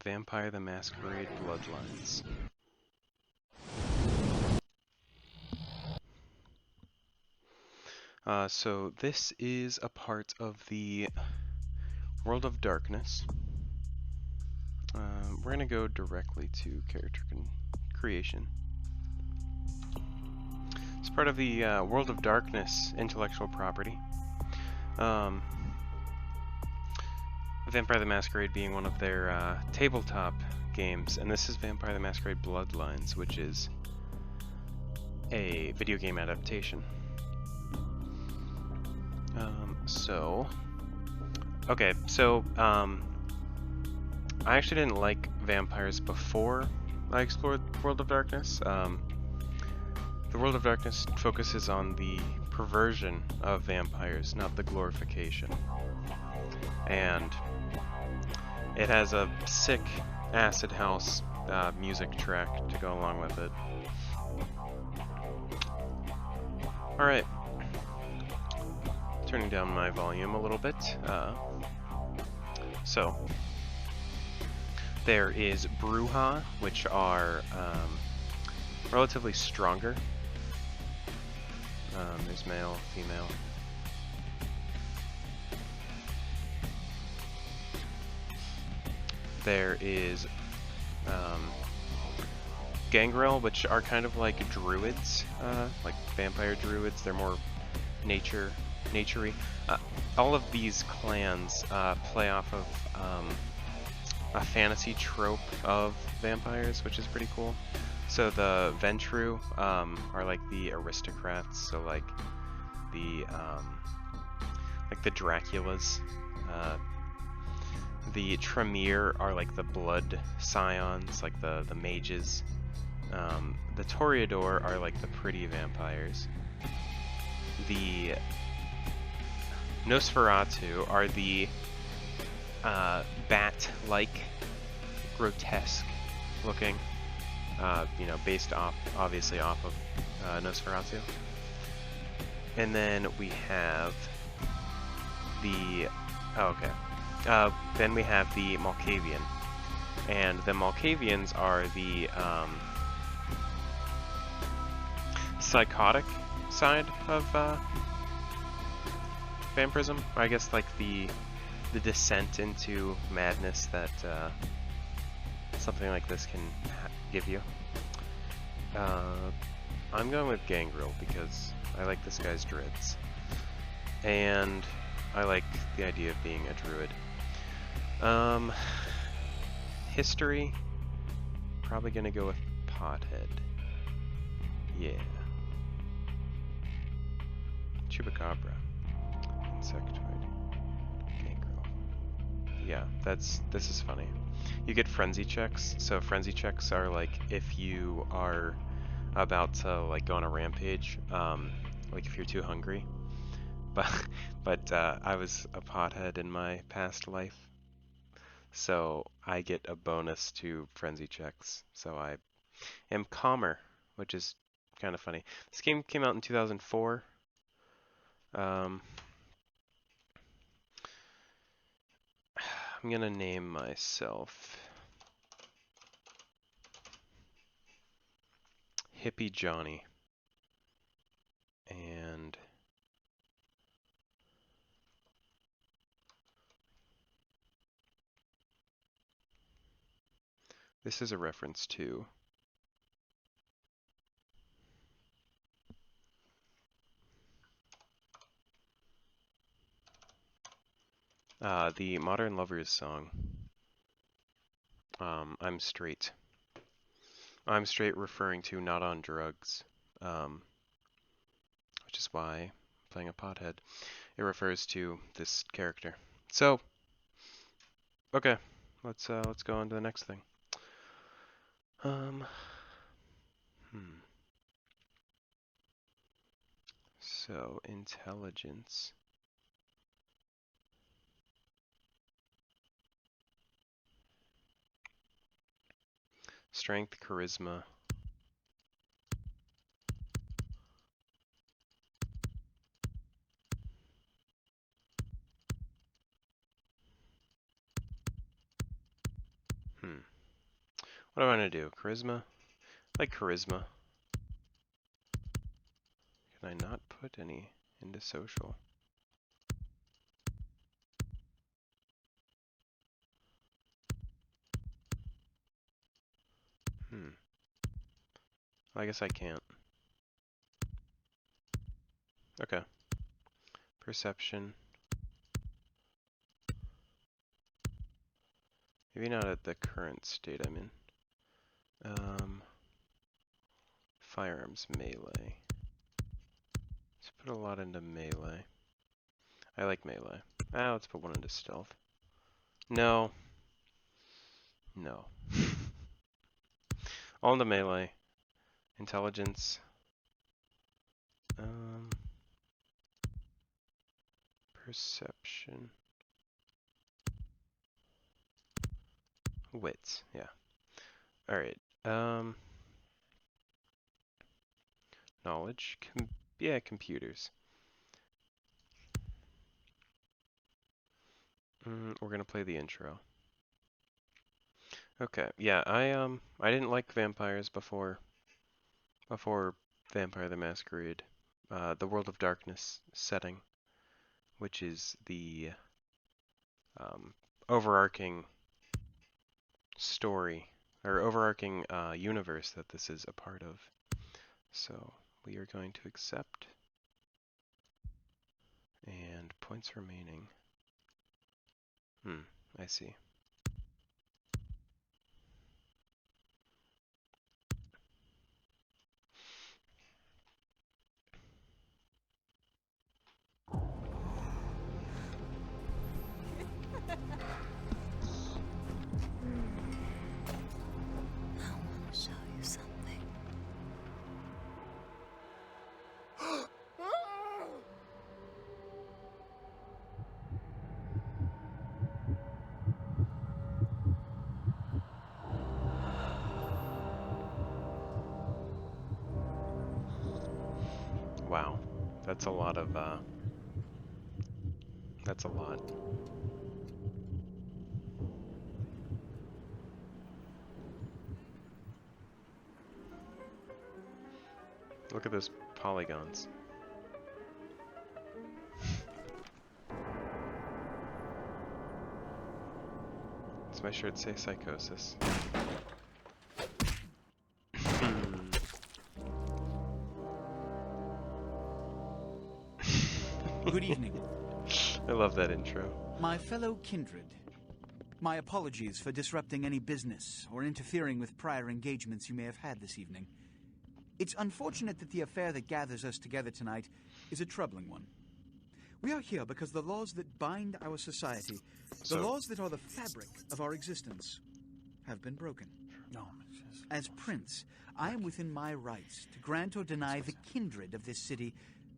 Vampire the Masquerade Bloodlines. So this is a part of the World of Darkness. We're going to go directly to character creation. It's part of the World of Darkness intellectual property. Vampire the Masquerade being one of their tabletop games, and this is Vampire the Masquerade Bloodlines, which is a video game adaptation. I actually didn't like vampires before I explored World of Darkness. The World of Darkness focuses on the perversion of vampires, not the glorification. And it has a sick acid house music track to go along with it. Alright. Turning down my volume a little bit. So, there is Bruja, which are relatively stronger. There's male, female. There is Gangrel, which are kind of like druids, like vampire druids. They're more naturey. All of these clans play off of a fantasy trope of vampires, which is pretty cool. So the Ventru are like the aristocrats, so like the Draculas. The Tremere are like the blood scions, like the mages. The Toreador are like the pretty vampires. The Nosferatu are the bat-like, grotesque looking, based obviously off of Nosferatu. And then we have the, then we have the Malkavian. And the Malkavians are the psychotic side of vampirism. I guess like the descent into madness that something like this can give you. I'm going with Gangrel because I like this guy's dreads. And I like the idea of being a druid. History, probably gonna go with Pothead. Yeah. Chupacabra. Insectoid. Gangrel. Yeah, this is funny. You get frenzy checks. So frenzy checks are like if you are about to like go on a rampage, like if you're too hungry. But I was a pothead in my past life, so I get a bonus to frenzy checks. So I am calmer, which is kind of funny. This game came out in 2004. I'm gonna name myself Hippie Johnny, and this is a reference to the Modern Lovers song, I'm Straight. I'm Straight referring to not on drugs, which is why I'm playing a pothead. It refers to this character. So, okay, let's go on to the next thing. So, intelligence. Strength, charisma. What do I want to do? Charisma? I like charisma. Can I not put any into social? I guess I can't. Okay. Perception. Maybe not at the current state I'm in. Firearms melee. Let's put a lot into melee. I like melee. Let's put one into stealth. No. No. All into melee. Intelligence. Perception. Wits, yeah. Alright. Knowledge. Yeah, computers. We're gonna play the intro. Okay, yeah, I didn't like vampires before Vampire the Masquerade. The World of Darkness setting, which is the overarching story, or overarching universe that this is a part of. So we are going to accept. And points remaining. I see. Wow, that's a lot of, that's a lot. Look at those polygons. Does my shirt say psychosis? Good evening. I love that intro. My fellow kindred, my apologies for disrupting any business or interfering with prior engagements you may have had this evening. It's unfortunate that the affair that gathers us together tonight is a troubling one. We are here because the laws that bind our society, the laws that are the fabric of our existence, have been broken. No. As Prince, I am within my rights to grant or deny the kindred of this city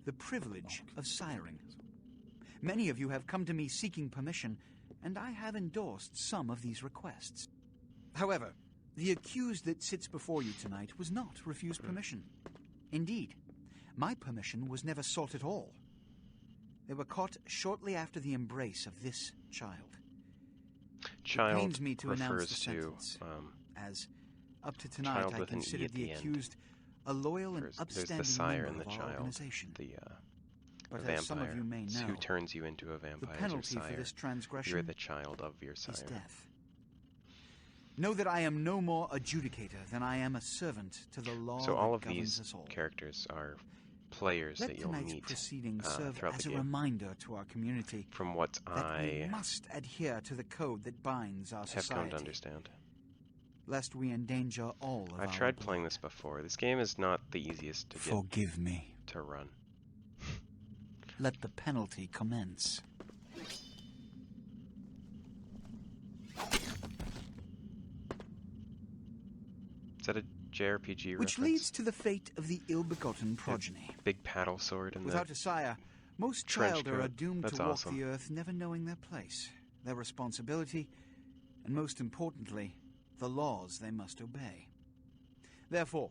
the privilege of siring. Many of you have come to me seeking permission, and I have endorsed some of these requests. However, the accused that sits before you tonight was not refused permission. Indeed, my permission was never sought at all. They were caught shortly after the embrace of this child. Child it pains me to announce the refers to sentence, as up to tonight I considered the accused a loyal and upstanding there's the sire member and the of our child, organization. the But vampire, as some of you may know, who turns you into a vampire, the penalty for this transgression you're the child of your sire. is death. Know that I am no more adjudicator than I am a servant to the law So all that of governs these us all. characters are players Let that you'll tonight's meet proceedings serve throughout as the a game. reminder to our community From what that we I must adhere to the code that binds our have society, come to understand. lest we endanger all of I've our tried blood. playing this before. This game is not the easiest to get Forgive me. to run. Let the penalty commence. Is that a JRPG Which reference? leads to the fate of the ill-begotten progeny. Big paddle sword and Without a sire, most trench children are coat. doomed That's to walk awesome. the earth never knowing their place, their responsibility, and most importantly, the laws they must obey. Therefore,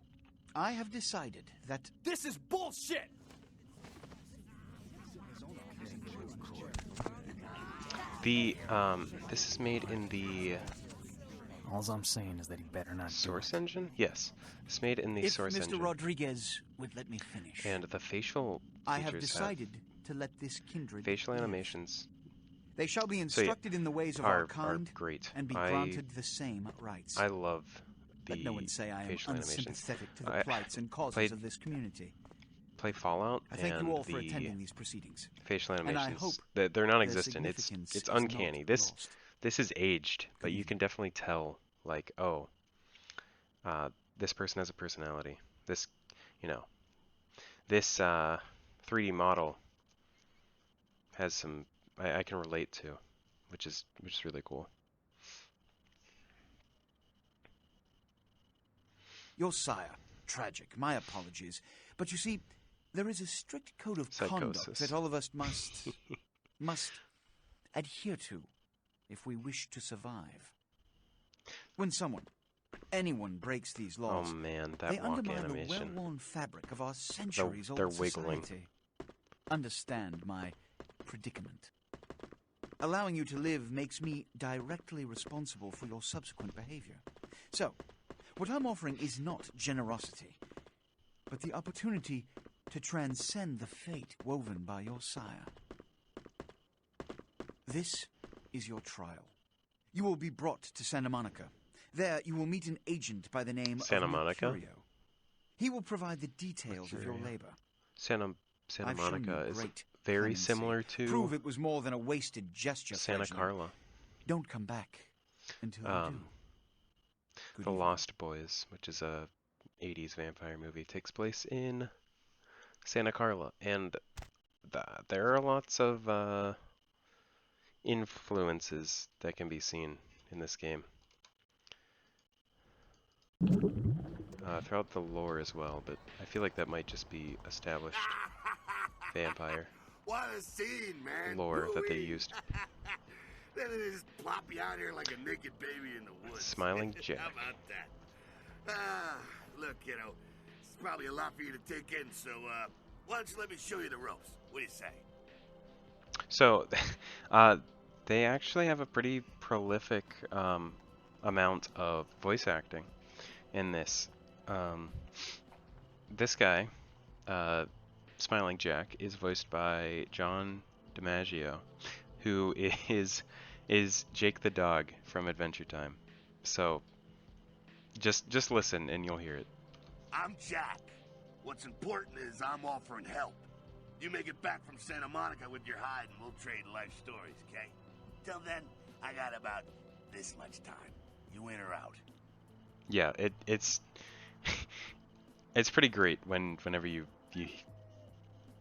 I have decided that This is bullshit! the this is made in the All I'm saying is that he better not Source do it. engine? Yes. It's made in the If source Mr. engine. Rodriguez would let me finish. And the facial I have features decided to let this kindred facial live. animations. They shall be So yeah, instructed in the ways of our are kind great. and be granted the same rights. I love the Let no one say I am facial animations. unsympathetic to the I plights and causes played- of this community. Play Fallout, I thank and you all for the attending these proceedings. facial And I animations, hope they're their non-existent. It's significance it's is not uncanny. lost. This is aged, but Good you can evening. definitely tell, like, oh, this person has a personality. This, you know, this 3D model has some I can relate to, which is really cool. Your sire, tragic. My apologies. But you see, there is a strict code of conduct Psychosis. that all of us must adhere to if we wish to survive. When anyone breaks these Oh laws, man, they that walk undermine the animation. well-worn fabric of our centuries-old they're wiggling. society. Understand my predicament. Allowing you to live makes me directly responsible for your subsequent behavior. So, what I'm offering is not generosity, but the opportunity to transcend the fate woven by your sire. This is your trial. You will be brought to Santa Monica. There, you will meet an agent by the name Santa of Monica? Mercurio. He will provide the details of your Mercurio. labor. Santa I've shown Monica you is great very clemency. similar to Prove it was more than a wasted gesture, Santa fledgling. Carla. Don't come back until you do. Good The evening. Lost Boys, which is a 80s vampire movie, takes place in Santa Carla, and there are lots of influences that can be seen in this game throughout the lore as well, but I feel like that might just be established vampire What a scene, man. lore that they Woo-wee. used. Then they just plop you out here like a naked baby in the woods. Smiling Jack. How about that? Look, it's probably a lot for you to take in, so, why don't you let me show you the ropes? What do you say? So, they actually have a pretty prolific amount of voice acting in this. This guy, Smiling Jack, is voiced by John DiMaggio, who is Jake the dog from Adventure Time. So, just listen and you'll hear it. I'm Jack. What's important is I'm offering help. You make it back from Santa Monica with your hide and we'll trade life stories, okay? Till then, I got about this much time. You in or out? Yeah, it's it's pretty great whenever you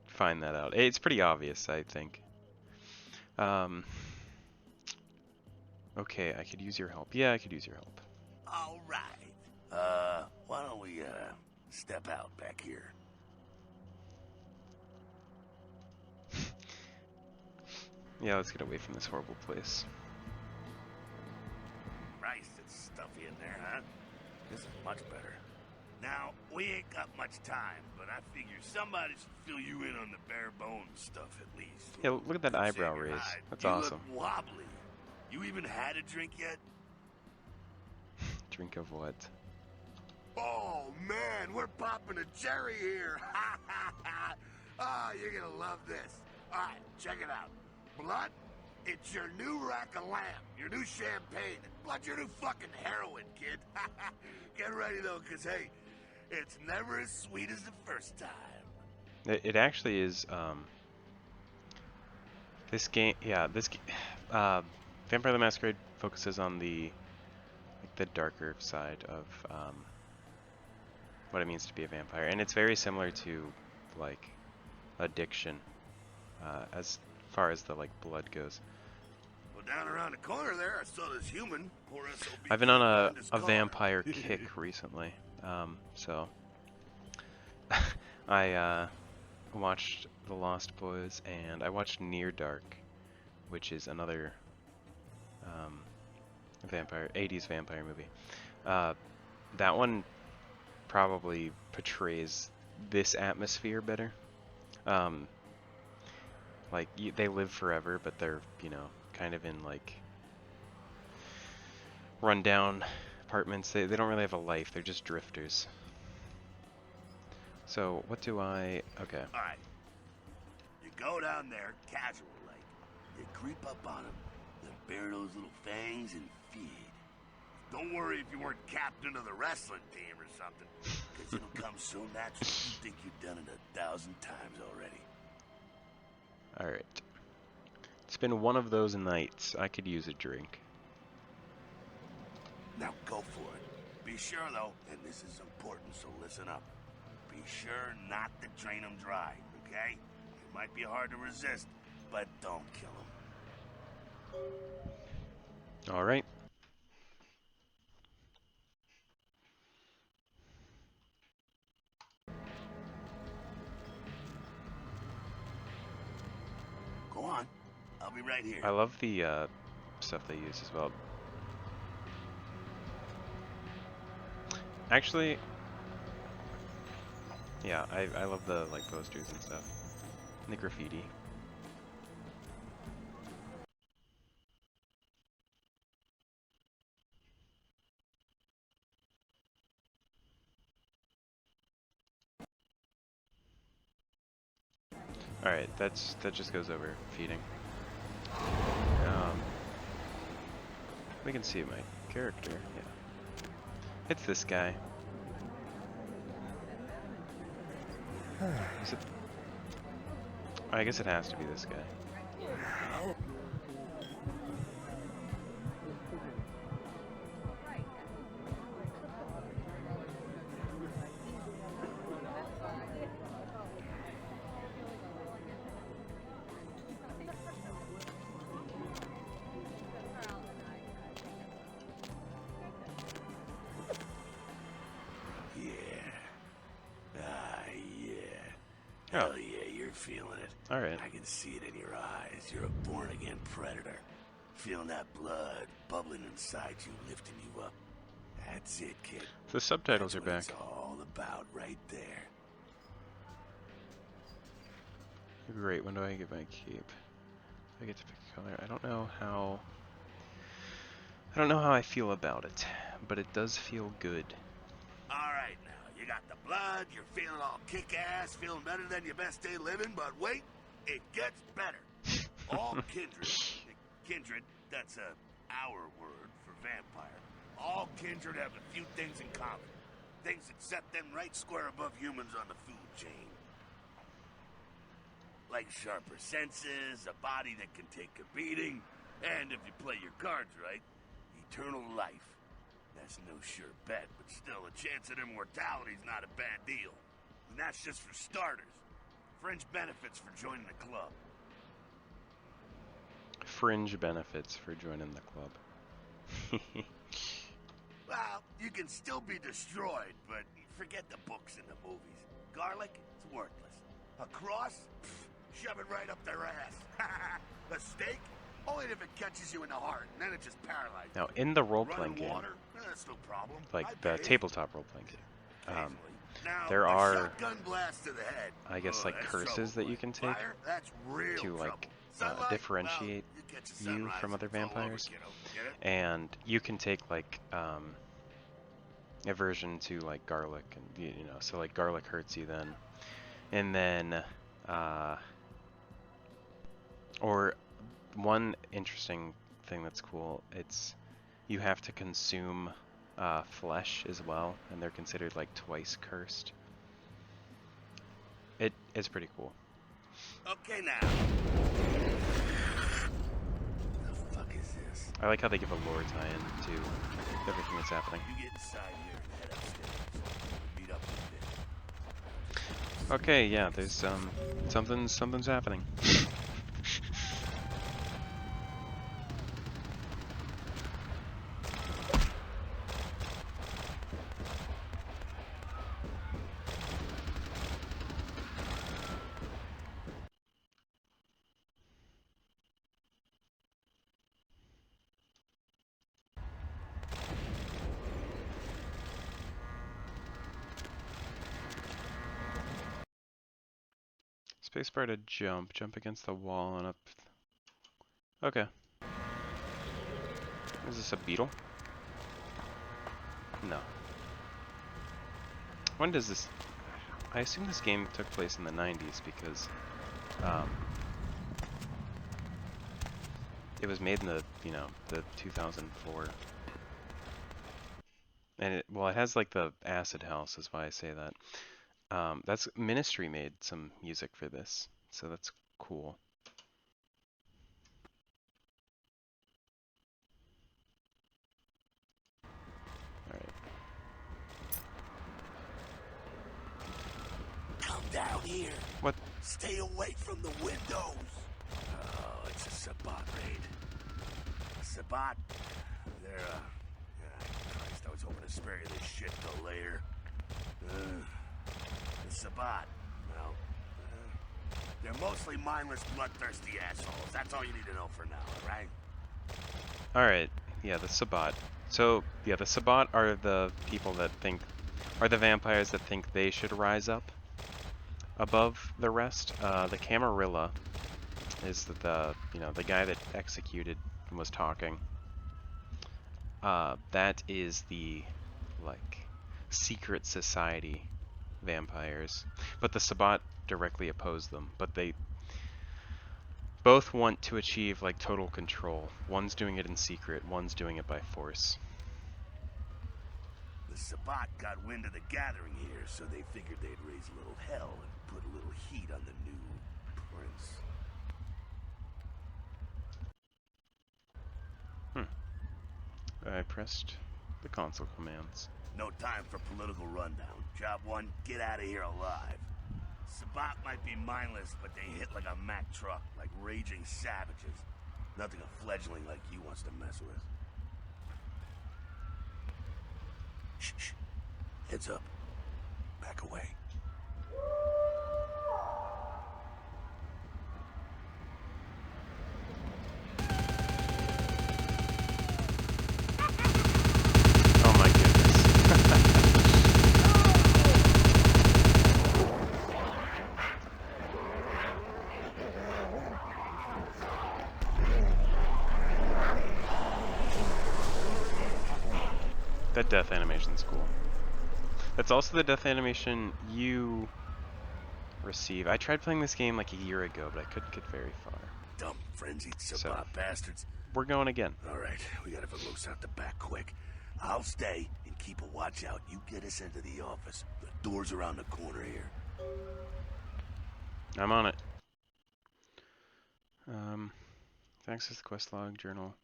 find that out. It's pretty obvious, I think. Okay, I could use your help. Yeah, I could use your help. All right. Why don't we, step out back here? Yeah, let's get away from this horrible place. Christ, it's stuffy in there, huh? This is much better. Now, we ain't got much time, but I figure somebody should fill you in on the bare bones stuff at least. Yeah, look at that Save eyebrow your raise. hide. That's you awesome. Look wobbly. You even had a drink yet? Drink of what? Oh, man, we're popping a cherry here. Oh, you're gonna love this. All right, check it out. Blood, it's your new rack of lamb, your new champagne. Blood's your new fucking heroin, kid. Get ready, though, because, hey, it's never as sweet as the first time. It actually is. This game, yeah, Vampire the Masquerade focuses on the darker side of what it means to be a vampire, and it's very similar to like addiction as far as the like blood goes. Well, down around the corner there, I saw this human. Poor SOB I've been on behind his a car. vampire kick recently, so I watched The Lost Boys, and I watched Near Dark, which is another 80s vampire movie. That one probably portrays this atmosphere better. Like they live forever, but they're kind of in like rundown apartments. They don't really have a life. They're just drifters. So what do I? Okay. All right. You go down there, casual like. You creep up on them. You bare those little fangs and feed. Don't worry if you weren't captain of the wrestling team or something, because it'll come so natural you think you've done it 1,000 times already. All right. It's been one of those nights. I could use a drink. Now go for it. Be sure though, and this is important, so listen up. Be sure not to drain them dry, okay? It might be hard to resist, but don't kill them. All right. Go on. I'll be right here. I love the stuff they use as well. Actually, yeah, I love the like posters and stuff. And the graffiti. Alright, that just goes over feeding. We can see my character, yeah. It's this guy. Is it? I guess it has to be this guy. Hell yeah, you're feeling it. Alright. I can see it in your eyes. You're a born-again predator. Feeling that blood bubbling inside you, lifting you up. That's it, kid. The subtitles That's are what back. It's all about right there. Great, when do I get my cape? I get to pick a color. I don't know how I feel about it, but it does feel good. Alright now, you got the blood, you're feeling all kick-ass, feeling better than your best day living, but wait, it gets better. All kindred, that's our word for vampire. All kindred have a few things in common. Things that set them right square above humans on the food chain. Like sharper senses, a body that can take a beating, and if you play your cards right, eternal life. That's no sure bet, but still, a chance at immortality's not a bad deal. And that's just for starters. Fringe benefits for joining the club. Fringe benefits for joining the club. Well, you can still be destroyed, but forget the books and the movies. Garlic, it's worthless. A cross? Pfft, shove it right up their ass. A steak? Only if it catches you in the heart, and then it just paralyzes you. Now, in the role-playing game, Water? That's no problem. like the tabletop role-playing game, Now, there a are, shotgun blast to the head. I guess, like That's curses trouble, that you boy. can take Fire? That's real to like trouble. Sunlight? differentiate Well, you catch a you sunrise, from other it's all over, vampires, kiddo. Get it? and you can take like aversion to like garlic, and you know, so like garlic hurts you then, and then or one interesting thing that's cool, it's you have to consume flesh as well, and they're considered like twice cursed. It is pretty cool. Okay, now. The fuck is this? I like how they give a lore tie-in to everything that's happening. You get inside here and head upstairs. Meet up in a bit. Okay, yeah, there's something's happening. Spacebar to jump against the wall and up. Okay. Is this a beetle? No. When does this... I assume this game took place in the 90s because it was made in the, the 2004. And it has like the acid house is why I say that. That's Ministry made some music for this, so that's cool. Alright. Come down here. What? Stay away from the windows. Oh, it's a Sabbat raid. Sabbat? They're, Christ, I was hoping to spare you this shit till later. The Sabbat, well, they're mostly mindless, bloodthirsty assholes. That's all you need to know for now, alright? Alright, yeah, the Sabbat. So, yeah, the Sabbat are the people that are the vampires that think they should rise up above the rest. The Camarilla is the guy that executed and was talking. That is the, secret society vampires. But the Sabbat directly oppose them. But they both want to achieve, total control. One's doing it in secret, one's doing it by force. The Sabbat got wind of the gathering here, so they figured they'd raise a little hell and put a little heat on the new prince. I pressed the console commands. No time for political rundown. Job one, get out of here alive. Sabbat might be mindless, but they hit like a Mack truck, like raging savages. Nothing a fledgling like you wants to mess with. Shh, shh. Heads up. Back away. Oh my goodness. That death animation's cool. That's also the death animation you receive. I tried playing this game like a year ago, but I couldn't get very far. Dumb, frenzied Sabbat bastards. We're going again. Alright, we gotta Veloce out the back quick. I'll stay and keep a watch out. You get us into the office. The door's around the corner here. I'm on it. Access the quest log journal.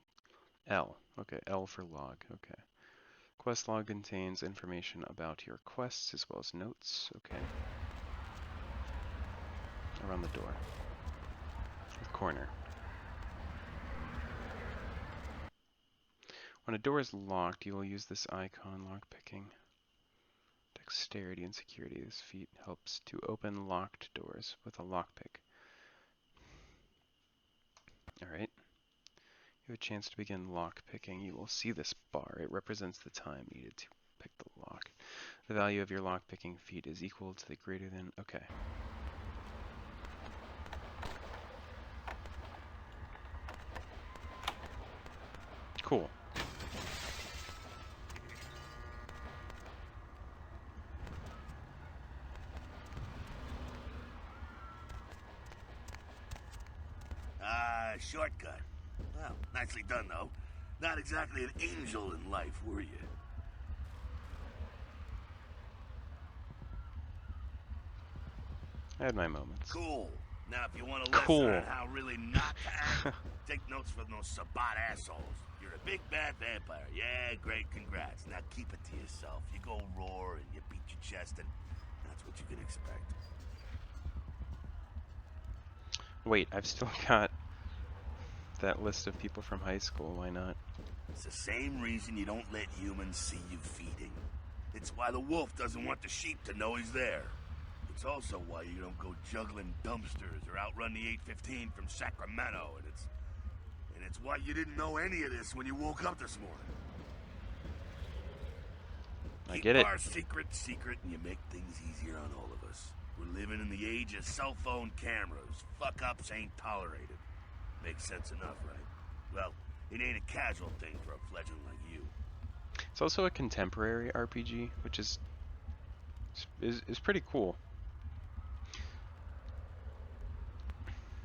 L. Okay, L for log. Okay. Quest log contains information about your quests as well as notes. Okay. Around the door. The corner. When a door is locked, you will use this icon, lockpicking. Dexterity and security. This feat helps to open locked doors with a lockpick. Alright. You have a chance to begin lockpicking. You will see this bar. It represents the time needed to pick the lock. The value of your lockpicking feat is equal to the greater than... Okay. Cool. Shortcut. Well, nicely done, though. Not exactly an angel in life, were you? I had my moments. Cool. Now, if you want to listen on how really not to act, take notes from those Sabbat assholes. You're a big bad vampire. Yeah, great, congrats. Now keep it to yourself. You go roar and you beat your chest, and that's what you can expect. Wait, I've still got that list of people from high school. Why not? It's the same reason you don't let humans see you feeding. It's why the wolf doesn't want the sheep to know he's there. It's also why you don't go juggling dumpsters or outrun the 815 from Sacramento, and it's why you didn't know any of this when you woke up this morning. I get it. Keep our secret, and you make things easier on all of us. We're living in the age of cell phone cameras. Fuck-ups ain't tolerated. Makes sense enough, right? Well, it ain't a casual thing for a fledgling like you. It's also a contemporary RPG, which is pretty cool.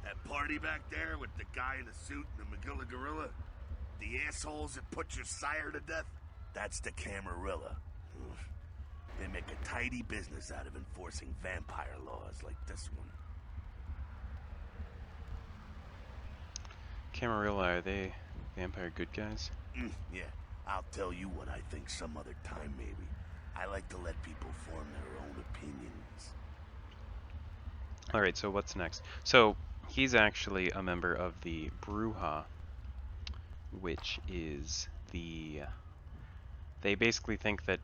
That party back there with the guy in the suit and the Magilla Gorilla? The assholes that put your sire to death? That's the Camarilla. They make a tidy business out of enforcing vampire laws like this one. Camarilla, are they vampire good guys? Yeah, I'll tell you what I think some other time, maybe. I like to let people form their own opinions. Alright, so what's next? So, he's actually a member of the Bruja, which is the... They basically think that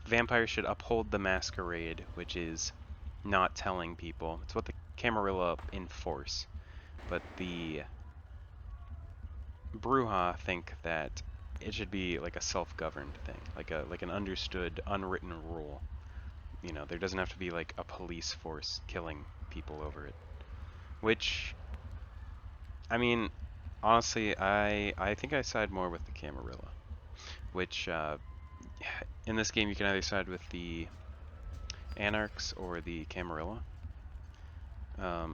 vampires should uphold the Masquerade, which is not telling people. It's what the Camarilla enforce. But the Bruja think that it should be like a self-governed thing, like an understood, unwritten rule. You know, there doesn't have to be like a police force killing people over it. Which, I mean, honestly, I think I side more with the Camarilla. Which, in this game you can either side with the Anarchs or the Camarilla. I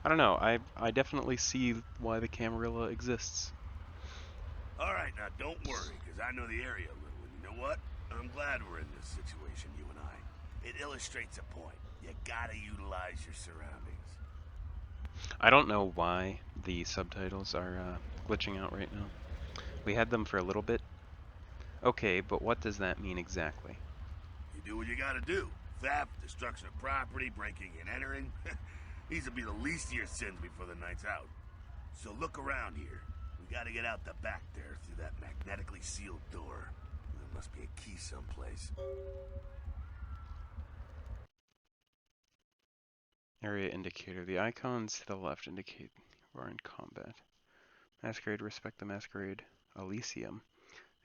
don't know. I definitely see why the Camarilla exists. Alright, now don't worry, because I know the area a little, and you know what? I'm glad we're in this situation, you and I. It illustrates a point. You gotta utilize your surroundings. I don't know why the subtitles are glitching out right now. We had them for a little bit. Okay, but what does that mean exactly? You do what you gotta do. Theft, destruction of property, breaking and entering. These will be the least of your sins before the night's out. So look around here. We gotta get out the back there through that magnetically sealed door. There must be a key someplace. Area indicator. The icons to the left indicate we're in combat. Masquerade, respect the Masquerade. Elysium.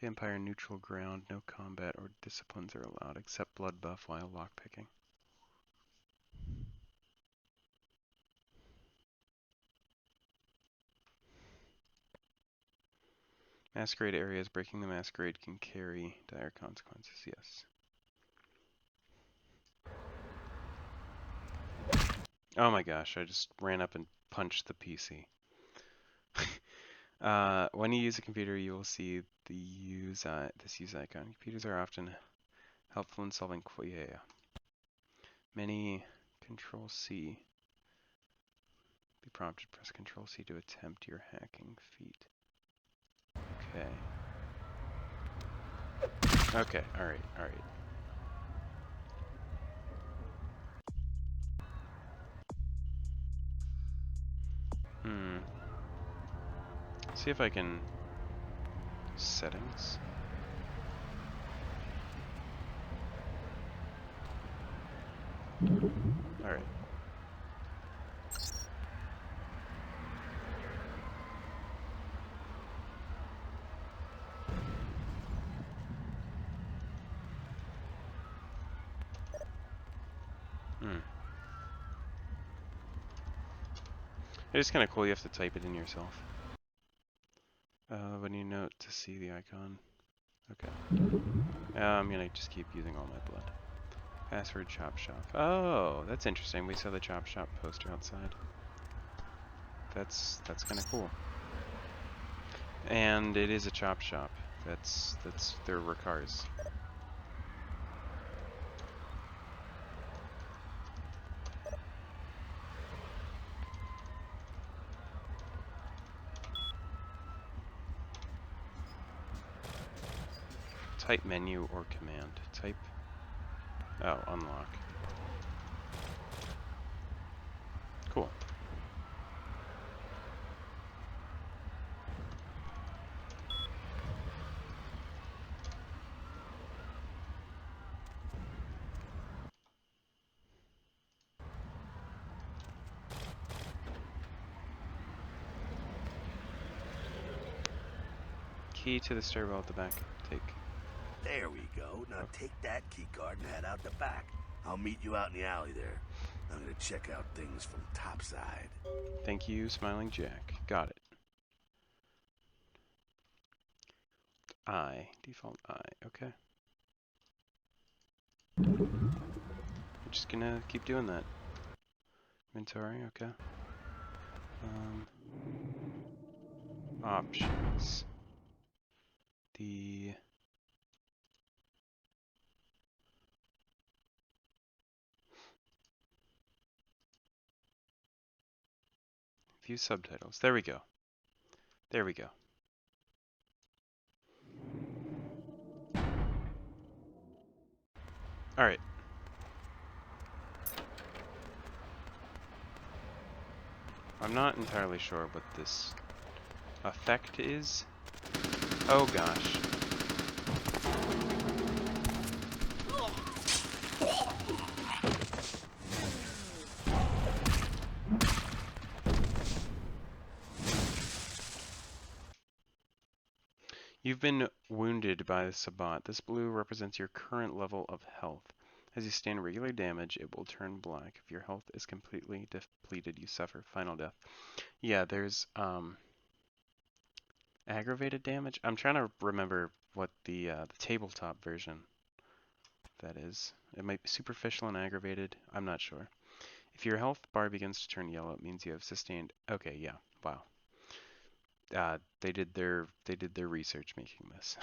Vampire neutral ground. No combat or disciplines are allowed except blood buff while lockpicking. Masquerade areas. Breaking the Masquerade can carry dire consequences. Yes. Oh my gosh, I just ran up and punched the PC. When you use a computer, you will see the this use icon. Computers are often helpful in solving yeah. Many Control C. Be prompted. Press Control C to attempt your hacking feat. Okay. Okay. All right. All right. See if I can settings. All right. It's kind of cool. You have to type it in yourself. When you note to see the icon. Okay. I'm gonna just keep using all my blood. Password Chop Shop. Oh, that's interesting. We saw the Chop Shop poster outside. That's kind of cool. And it is a chop shop. There were cars. Type menu or command. Type. Oh, unlock. Cool. Key to the stairwell at the back. Take. There we go. Now take that key card and head out the back. I'll meet you out in the alley there. I'm gonna check out things from topside. Thank you, Smiling Jack. Got it. I. Default I. Okay. I'm just gonna keep doing that. Inventory. Okay. Options. The view subtitles. There we go. There we go. All right. I'm not entirely sure what this effect is. Oh gosh. You've been wounded by the Sabbat. This blue represents your current level of health. As you stand regular damage, it will turn black. If your health is completely depleted, you suffer final death. Yeah, there's aggravated damage. I'm trying to remember what the tabletop version that is. It might be superficial and aggravated. I'm not sure. If your health bar begins to turn yellow, it means you have sustained. Okay, yeah. Wow. They did their research making this.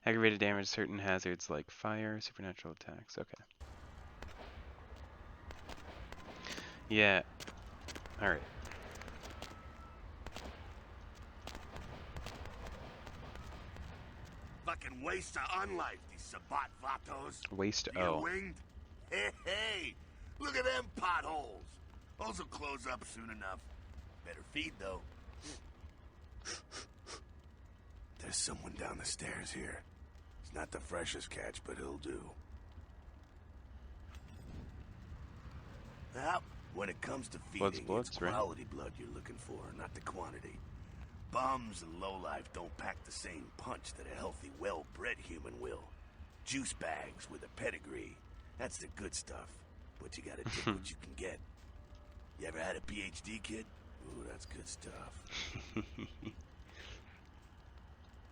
Aggravated damage, certain hazards like fire, supernatural attacks. Okay. Yeah. All right. Fucking waste of unlife, these Sabbat vatos. Waste You O. winged? Hey, hey! Look at them potholes. Those will close up soon enough. Better feed, though. There's someone down the stairs here. It's not the freshest catch, but he'll do. Well, when it comes to feeding, it's right? quality blood you're looking for, not the quantity. Bums and lowlife don't pack the same punch that a healthy, well-bred human will. Juice bags with a pedigree. That's the good stuff. But you gotta take what you can get. You ever had a PhD, kid? Ooh, that's good stuff.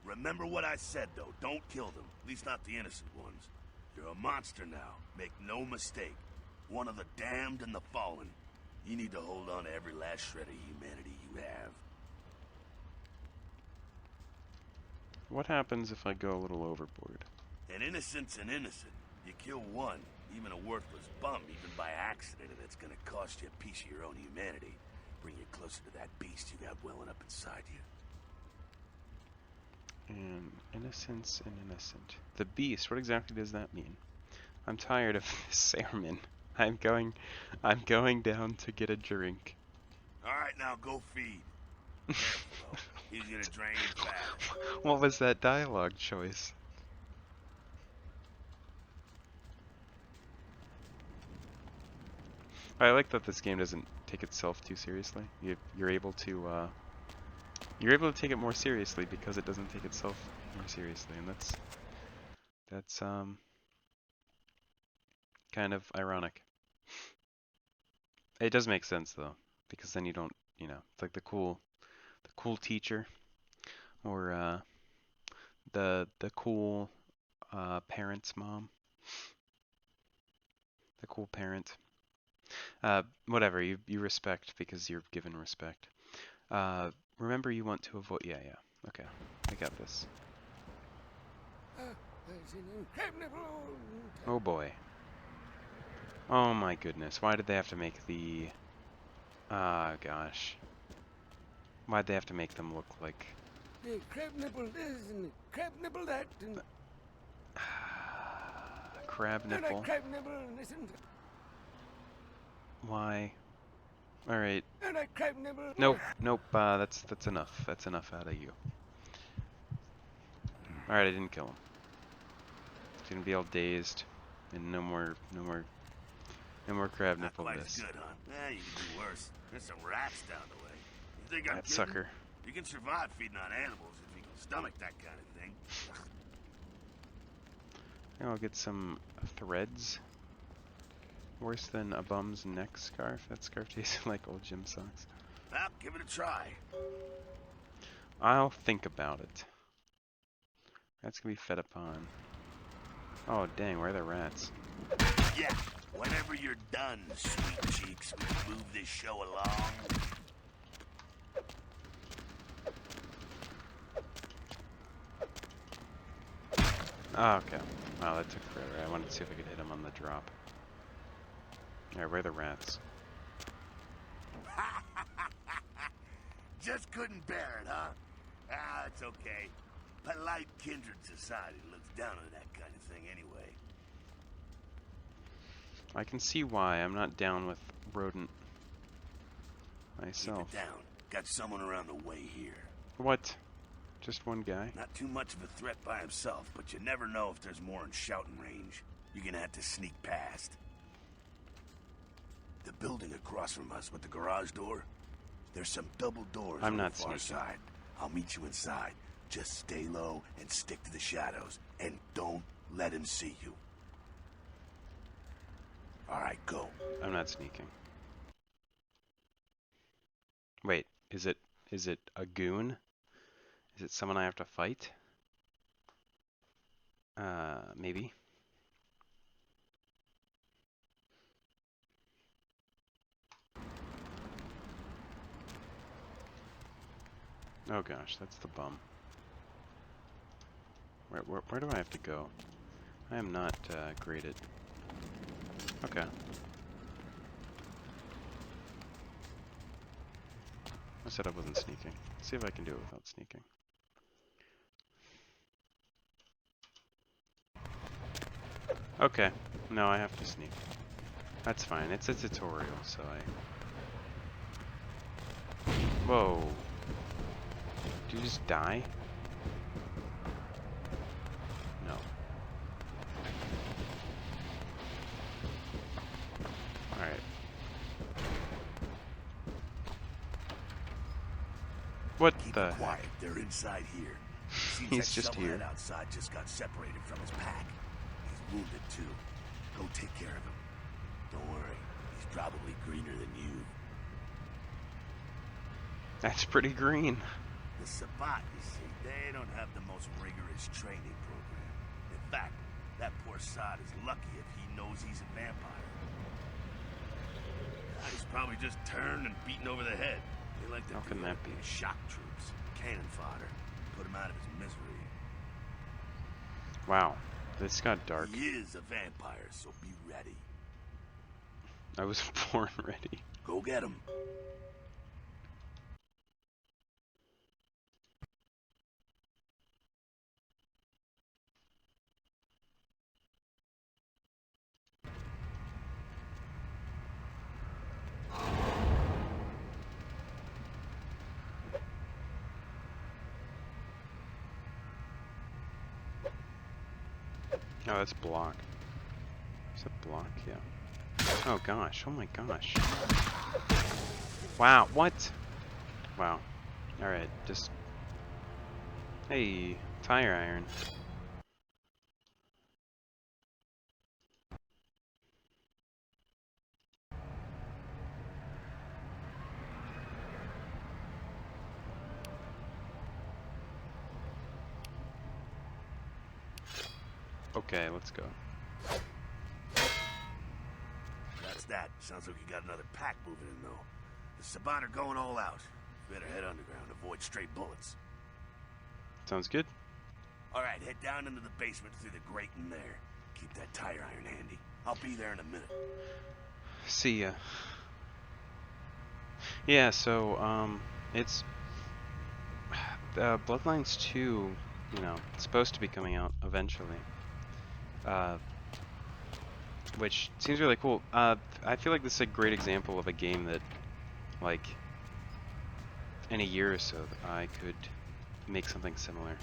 Remember what I said, though. Don't kill them. At least not the innocent ones. You're a monster now. Make no mistake. One of the damned and the fallen. You need to hold on to every last shred of humanity you have. What happens if I go a little overboard? An innocent's an innocent. You kill one, even a worthless bum, even by accident, and it's gonna cost you a piece of your own humanity. Bring you closer to that beast you got welling up inside you. And innocence and innocent. The beast, what exactly does that mean? I'm tired of this sermon. I'm going down to get a drink. Alright, now go feed. Careful, though. He's gonna drain him fast. What was that dialogue choice? I like that this game doesn't take itself too seriously. You're able to take it more seriously because it doesn't take itself more seriously, and that's kind of ironic. It does make sense though, because then you don't, it's like the cool teacher, or the cool parent's mom, the cool parent. Whatever, you respect because you're given respect. Remember you want to avoid, yeah, okay, I got this. Oh boy. Oh my goodness, why did they have to make the, gosh. Why'd they have to make them look like... Crab nibble this and crab nibble that and... Crab nipple? Crab nibble and this and... Why? Alright. And I crab nibble... Nope, that's enough. That's enough out of you. Alright, I didn't kill him. He's gonna be all dazed. And no more crab nipple Not quite this. as good, huh? You can do worse. There's some rats down the way. You think I'm That kidding? sucker. You can survive feeding on animals if you can stomach that kind of thing. I'll get some threads. Worse than a bum's neck scarf. That scarf tastes like old gym socks. Well, give it a try. I'll think about it. That's gonna be fed upon. Oh, dang, where are the rats? Yeah, whenever you're done, sweet cheeks, we can move this show along. Oh, okay. Wow, that took forever. I wanted to see if I could hit him on the drop. Alright, where are the rats? Just couldn't bear it, huh? Ah, it's okay. Polite kindred society looks down on that kind of thing anyway. I can see why. I'm not down with rodent myself. Keep it down. Got someone around the way here. What? Just one guy? Not too much of a threat by himself, but you never know if there's more in shouting range. You're gonna have to sneak past. The building across from us with the garage door, there's some double doors I'm on not the far sneaking. side. I'll meet you inside. Just stay low and stick to the shadows, and don't let him see you. All right, go. I'm not sneaking. Wait, is it a goon? Is it someone I have to fight? Maybe. Oh gosh, that's the bum. Where do I have to go? I am not great at... Okay. I said I wasn't sneaking. Let's see if I can do it without sneaking. Okay. No, I have to sneak. That's fine. It's a tutorial, so I... Whoa. Did you just die? No. Alright. What Keep the it quiet. heck? They're inside here. Seems He's that just here. shovelhead outside just got separated from his pack. He's wounded too. Go take care of him. Don't worry. He's probably greener than you. That's pretty green. The Sabbat, you see, they don't have the most rigorous training program. In fact, that poor sod is lucky if he knows he's a vampire. He's probably just turned and beaten over the head. They like to How can that be? shock troops, cannon fodder, put him out of his misery. Wow. This got dark. He is a vampire, so be ready. I was born ready. Go get him. Oh, that's block. Is that block? Yeah. Oh gosh. Oh my gosh. Wow. What? Wow. Alright, just... Hey, tire iron. Okay, let's go. That's that. Sounds like you got another pack moving in, though. The Sabbat are going all out. Better head underground, avoid stray bullets. Sounds good. All right, head down into the basement through the grate in there. Keep that tire iron handy. I'll be there in a minute. See ya. Yeah, so, it's... Bloodlines 2, you know, it's supposed to be coming out eventually. Which seems really cool. I feel like this is a great example of a game that, like, in a year or so, I could make something similar.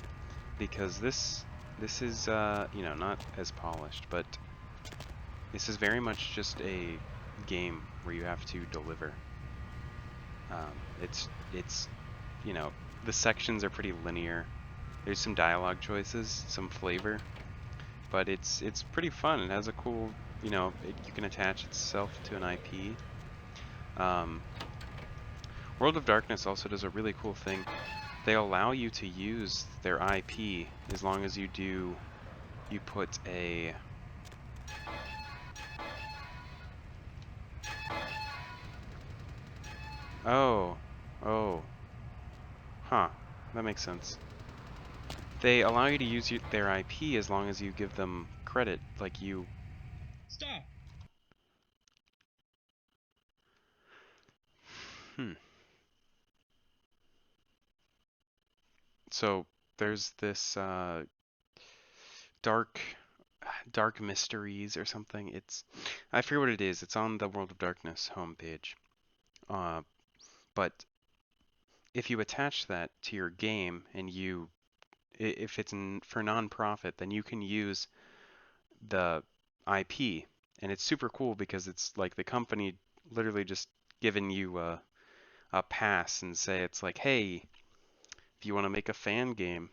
Because this is, you know, not as polished, but this is very much just a game where you have to deliver. It's, you know, the sections are pretty linear. There's some dialogue choices, some flavor, but it's pretty fun. It has a cool, you know, you can attach itself to an IP. World of Darkness also does a really cool thing they allow you to use their IP as long as you put a oh, oh, huh, that makes sense. They allow you to use their IP as long as you give them credit, like you. Stop! So there's this dark mysteries or something. I forget what it is. It's on the World of Darkness homepage. But if you attach that to your game and if it's for non-profit, then you can use the IP, and it's super cool because it's like the company literally just giving you a pass and say it's like, hey, if you want to make a fan game,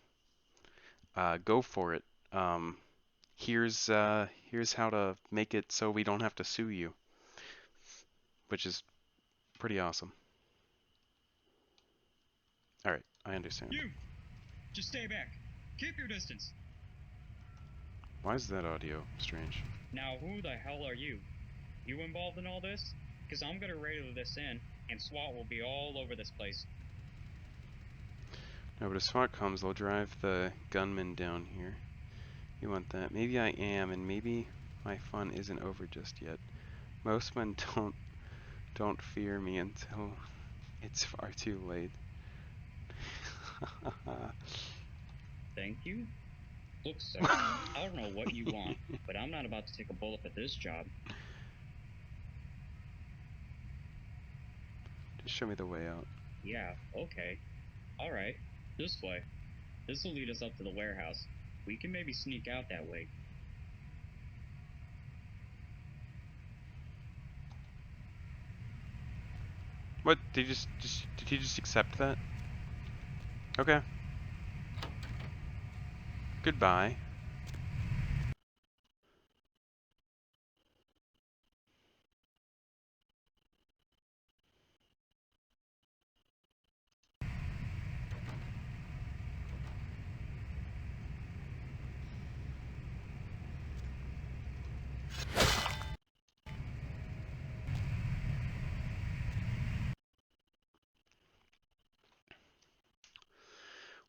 go for it. Here's how to make it so we don't have to sue you, which is pretty awesome. All right, I understand. You! Just stay back. Keep your distance. Why is that audio strange? Now, who the hell are you? You involved in all this? Because I'm gonna radio this in, and SWAT will be all over this place. No, but if SWAT comes, they'll drive the gunman down here. You want that? Maybe I am, and maybe my fun isn't over just yet. Most men don't fear me until it's far too late. Thank you? Look, sir, I don't know what you want, but I'm not about to take a bullet for this job. Just show me the way out. Yeah, okay. Alright, this way. This will lead us up to the warehouse. We can maybe sneak out that way. What? Did you did you just accept that? Okay. Goodbye.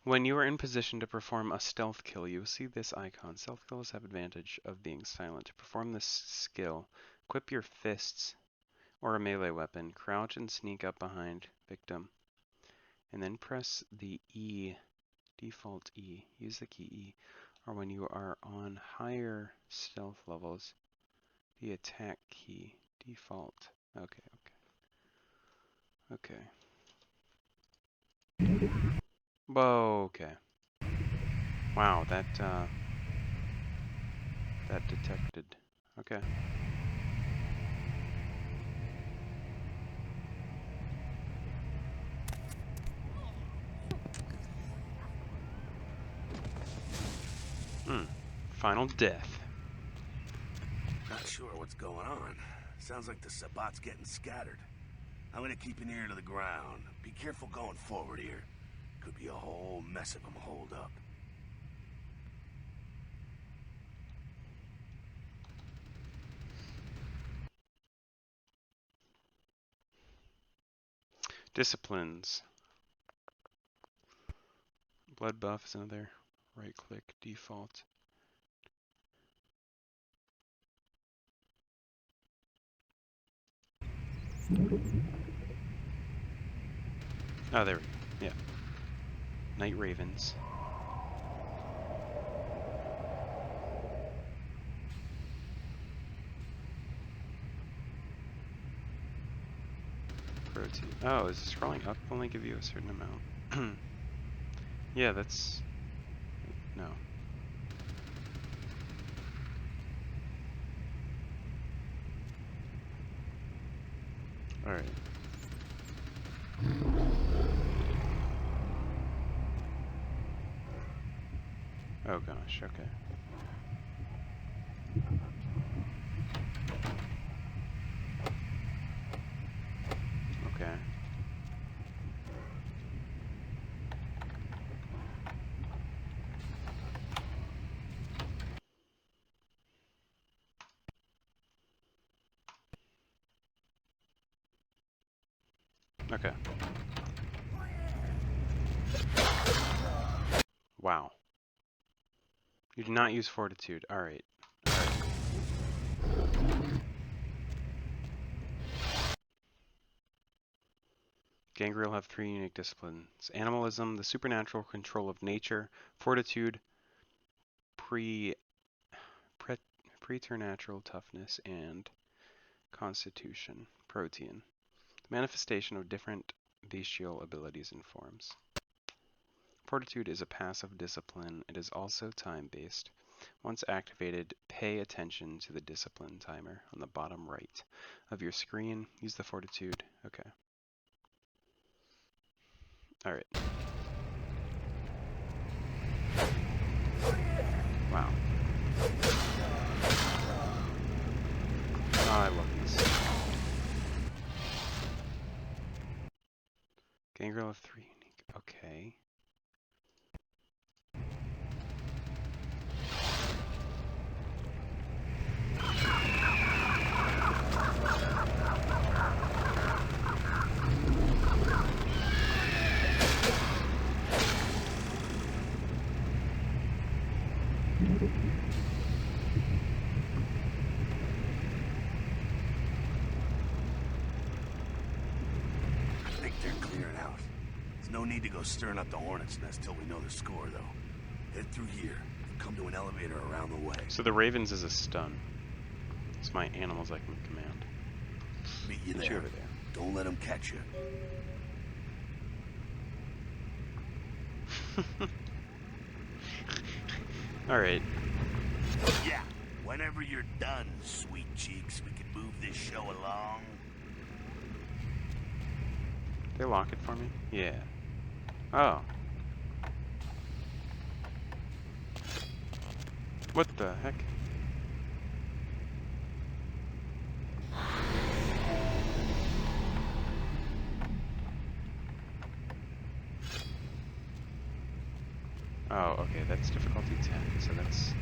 When you are in position to perform a stealth kill, you will see this icon. Stealth kills have advantage of being silent. To perform this skill, equip your fists or a melee weapon, crouch and sneak up behind victim, and then press the E, default E, use the key E, or when you are on higher stealth levels, the attack key, default. Okay. Whoa, okay. Wow, that detected. Okay. Final death. Not sure what's going on. Sounds like the Sabat's getting scattered. I'm gonna keep an ear to the ground. Be careful going forward here. Could be a whole mess of them holed up. Disciplines. Blood buff is another. Right click, default. Oh, there we go. Yeah. Night Ravens. Protein. Oh, is scrolling up only give you a certain amount? Yeah, that's... No. Alright. Oh gosh, okay. Okay. Okay. Wow. You do not use fortitude. Alright. Gangrel have 3 unique disciplines. Animalism, the supernatural control of nature. Fortitude, preternatural toughness, and constitution. Protean. The manifestation of different bestial abilities and forms. Fortitude is a passive discipline. It is also time-based. Once activated, pay attention to the discipline timer on the bottom right of your screen. Use the fortitude. Okay. Alright. Wow. Oh, I love these. Gangrel of 3 unique. Okay. I think they're clearing out. There's no need to go stirring up the hornet's nest till we know the score, though. Head through here. Come to an elevator around the way. So the ravens is a stun. It's my animals I can command. Meet you Get there. you over there. Don't let them catch you. Alright. Yeah. Whenever you're done, sweet cheeks, we can move this show along. They lock it for me? Yeah. Oh. What the heck? Oh, okay, that's difficulty 10, so that's...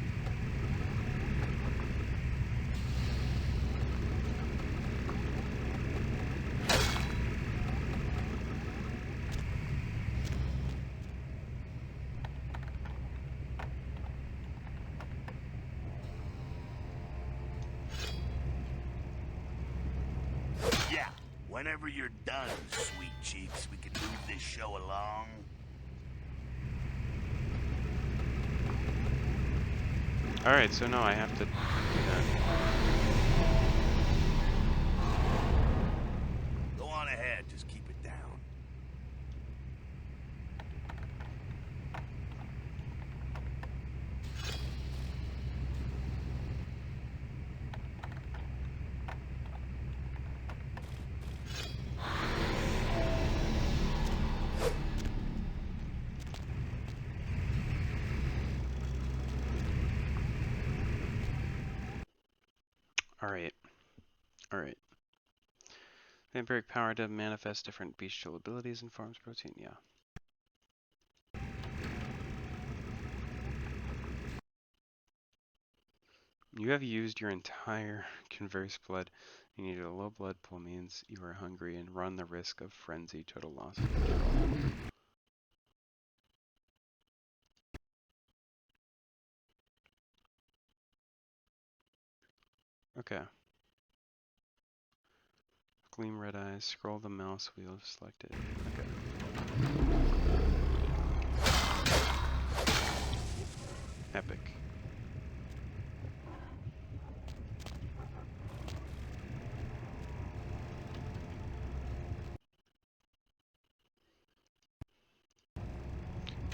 Yeah. Whenever you're done, sweet cheeks, we can move this show along. Alright, so no, I have to do that. Go on ahead, just keep it down. Alright. Alright. Vampiric power to manifest different bestial abilities and forms. Protein, yeah. You have used your entire converse blood. You need a low blood pool means you are hungry and run the risk of frenzy, total loss of control. Okay. Gleam red eyes. Scroll the mouse wheel to select it. Okay. Epic.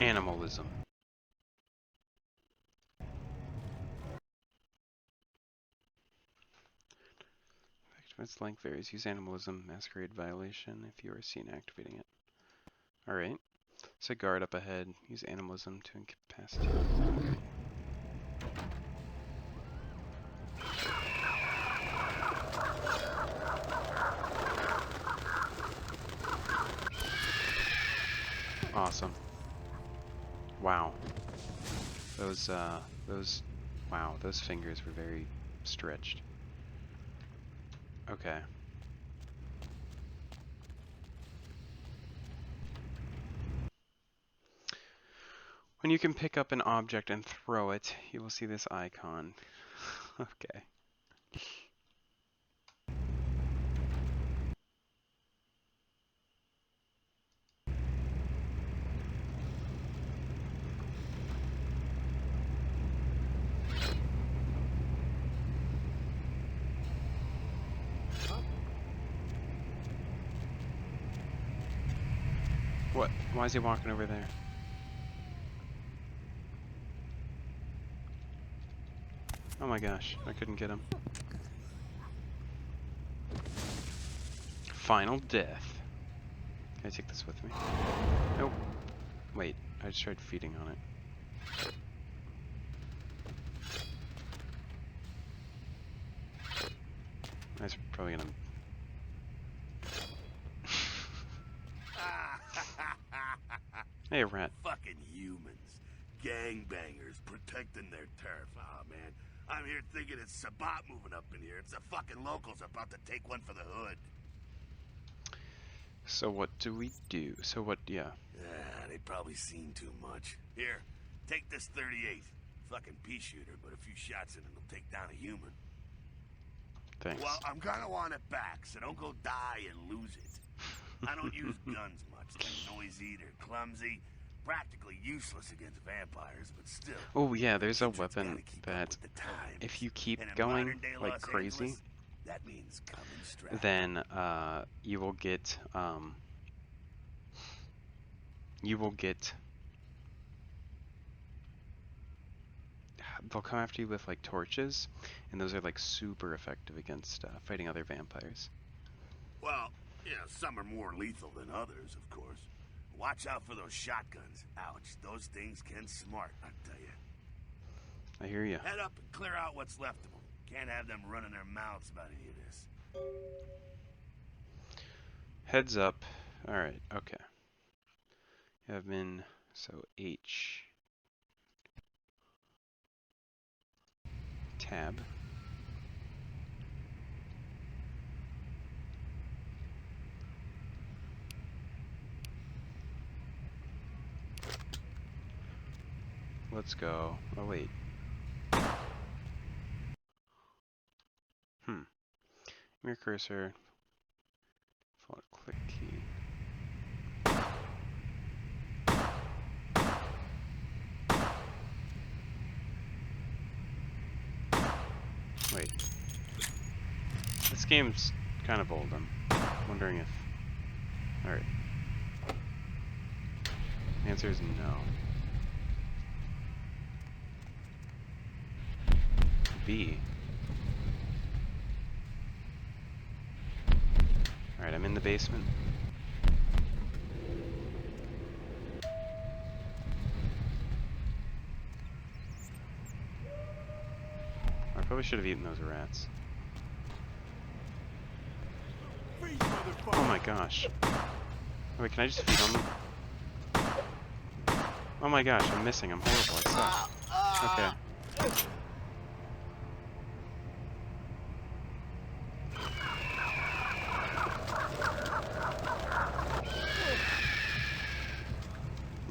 Animalism. Its length varies. Use animalism, masquerade violation if you are seen activating it. Alright. Set guard up ahead. Use animalism to incapacitate. Okay. Awesome. Wow. Wow, those fingers were very stretched. Okay. When you can pick up an object and throw it, you will see this icon. Okay. What? Why is he walking over there? Oh my gosh, I couldn't get him. Final death. Can I take this with me? Nope. Wait, I just tried feeding on it. That's probably gonna... Hey, rat. Fucking humans. Gangbangers protecting their turf. Oh, man. I'm here thinking it's Sabat moving up in here. It's the fucking locals about to take one for the hood. So what do we do? So what, yeah. They probably seen too much. Here, take this 38. Fucking pea shooter, but a few shots in it will take down a human. Thanks. Well, I'm gonna want it back, so don't go die and lose it. I don't use guns much. They're noisy, they're clumsy, practically useless against vampires, but still. Oh yeah, there's a Kindred's weapon gotta keep up that with the times. if you keep And in going modern-day like Los crazy, Angeles, that means coming strapped. then you will get they'll come after you with like torches, and those are like super effective against fighting other vampires. Well, yeah, some are more lethal than others, of course. Watch out for those shotguns. Ouch, those things can smart, I tell you. I hear you. Head up and clear out what's left of them. Can't have them running their mouths about any of this. Heads up. All right. Okay. Admin. So H. Tab. Let's go. Oh wait. Mirror cursor. Follow click key. Wait. This game's kind of old. I'm wondering if... Alright. The answer is no. B. Alright, I'm in the basement. I probably should have eaten those rats. Oh my gosh. Wait, can I just feed on them? Oh my gosh, I'm missing. I'm horrible. I suck. Okay.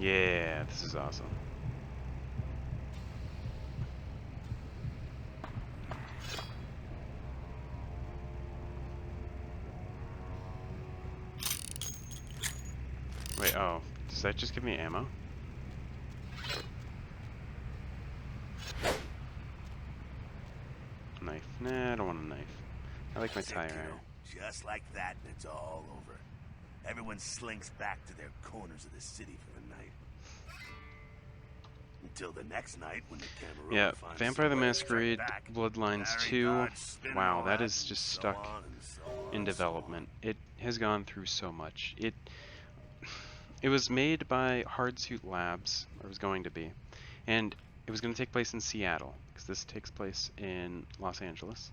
Yeah, this is awesome. Wait, oh, does that just give me ammo? Knife. Nah, I don't want a knife. I like my tire iron. Just like that, and it's all over. Everyone slinks back to their corners of the city for the night. Until the next night when the camera Yeah, finds Vampire the somewhere to strike Masquerade back. Bloodlines Larry 2. Dodge spinning Wow, all that out, is just and stuck so on and so on in and so development. It has gone through so much. It was made by Hardsuit Labs, or was going to be, and it was going to take place in Seattle, because this takes place in Los Angeles.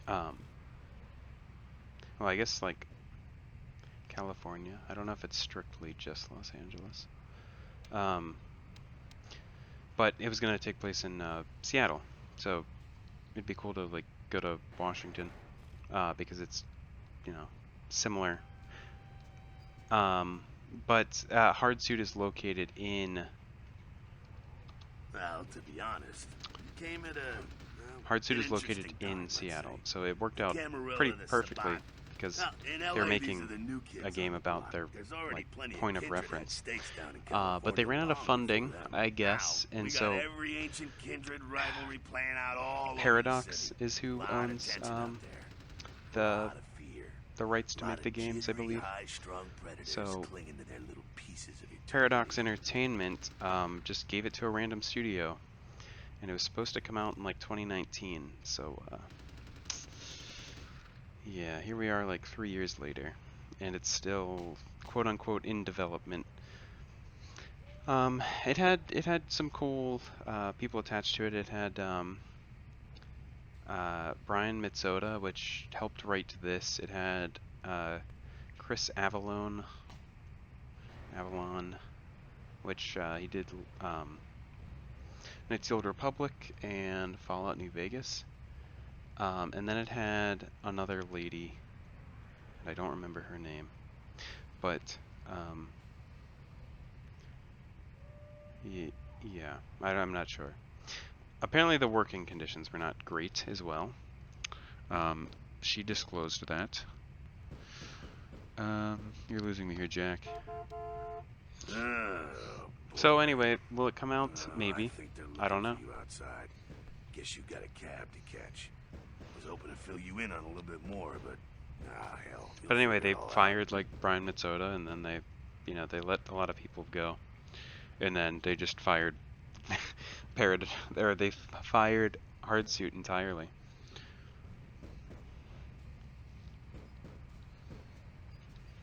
Well, I guess like California. I don't know if it's strictly just Los Angeles. But it was going to take place in Seattle, so it'd be cool to like go to Washington, because it's, you know, similar. but Hardsuit is located in Well, to be honest, you came at Hardsuit an is located interesting in time, let's Seattle, say. so it worked out Camarilla, pretty the perfectly Sabat. because Now, in LA, they're these making are the new kids a game on the about block. their There's already like plenty point of kindred had reference. stakes down in But they California ran out of long funding, before them. I guess, Now, and we got so every ancient kindred rivalry playing out all over the Paradox city. is who Lot owns of tension out there. the Lot of fear. the rights to Lot make the of games, I jittery, believe. high-strung predators So clinging to their little pieces of eternity. Paradox Entertainment just gave it to a random studio, and it was supposed to come out in like 2019. So yeah, here we are like 3 years later, and it's still quote unquote in development. It had some cool people attached to it. It had Brian Mitsoda, which helped write this. It had Chris Avalon, which he did Knights of the Old Republic and Fallout New Vegas. And then it had another lady, and I don't remember her name, but yeah, I'm not sure. Apparently the working conditions were not great as well. She disclosed that. You're losing me here, Jack. Oh, So boy. anyway, will it come out? Maybe. I think they're looking I don't know. for you outside. Guess you got a cab to catch. Was hoping to fill you in on a little bit more, but hell. But anyway, figure they it all out. fired like Brian Mitsoda, and then they let a lot of people go, and then they just fired they fired Hardsuit entirely.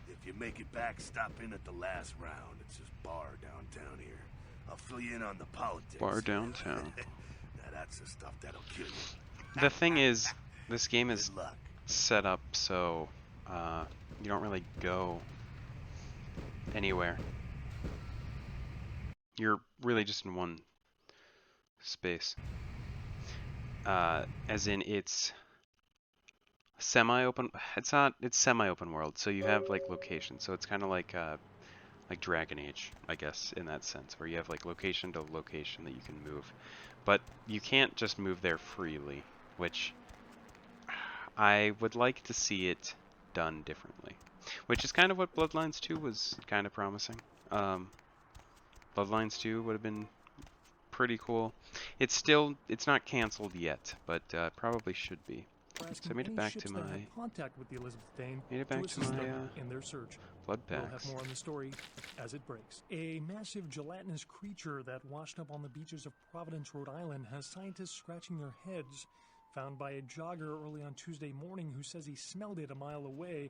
If you make it back, stop in at the last round. It's this bar downtown here. I'll fill you in on the politics. Bar downtown. Now that's the stuff that'll kill you. The thing is, this game is Good luck. set up so you don't really go anywhere. You're really just in one space. As in, it's semi-open. It's not. It's semi-open world. So you have like locations. So it's kind of like Dragon Age, I guess, in that sense, where you have like location to location that you can move, but you can't just move there freely, which I would like to see it done differently. Which is kind of what Bloodlines 2 was kind of promising. Bloodlines 2 would have been pretty cool. It's not canceled yet, but probably should be. So I made it back to my contact with the Elizabeth Dane made it back to my in their search. blood We'll packs. have more on the story as it breaks. A massive gelatinous creature that washed up on the beaches of Providence, Rhode Island, has scientists scratching their heads. Found by a jogger early on Tuesday morning who says he smelled it a mile away.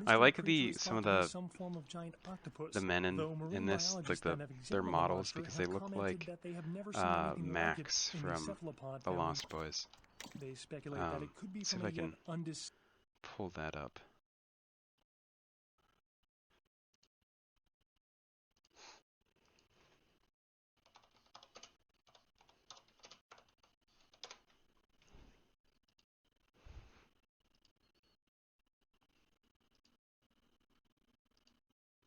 I like some form of giant octopus. the men in this, like their models, because they look like Max from The Lost Boys. They speculate that it could be see from if I a yet can pull that up.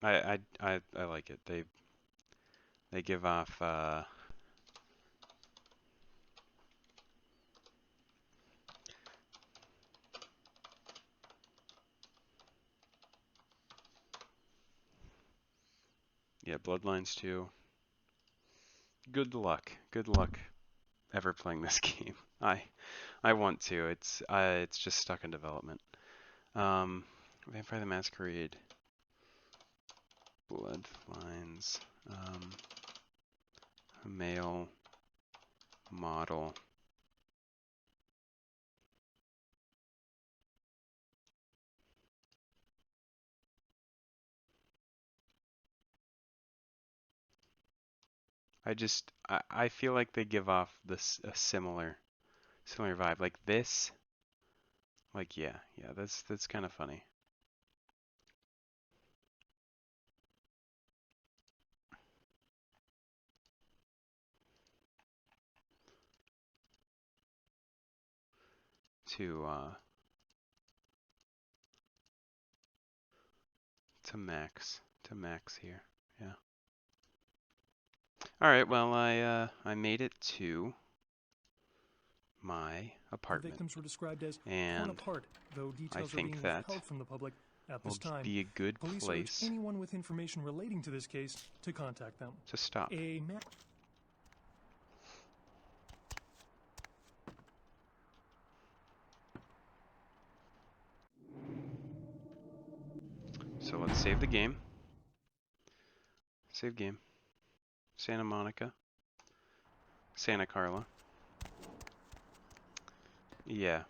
I like it. They give off yeah, Bloodlines 2. Good luck. Good luck ever playing this game. I want to. It's just stuck in development. Vampire the Masquerade. Bloodlines. Male model. I feel like they give off a similar vibe. Like this. Like yeah, that's kind of funny. To Max, to to Max here. Yeah. All right. Well, I made it to my The apartment, victims were described as torn and apart, though I details are think being that withheld from the public at will this time. be a good Police urge place anyone with information relating to this case to contact them. to stop. So let's save the game. Save game. Santa Monica. Santa Carla. Yeah.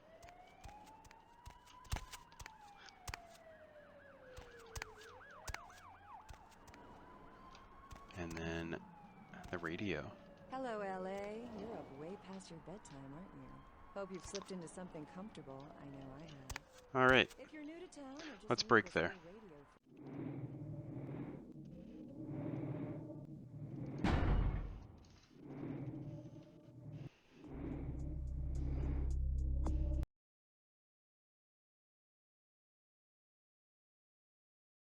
And then the radio. Hello, LA. You're up way past your bedtime, aren't you? Hope you've slipped into something comfortable. I know I have. All right. If you're new to town or just Let's need break this there. little radio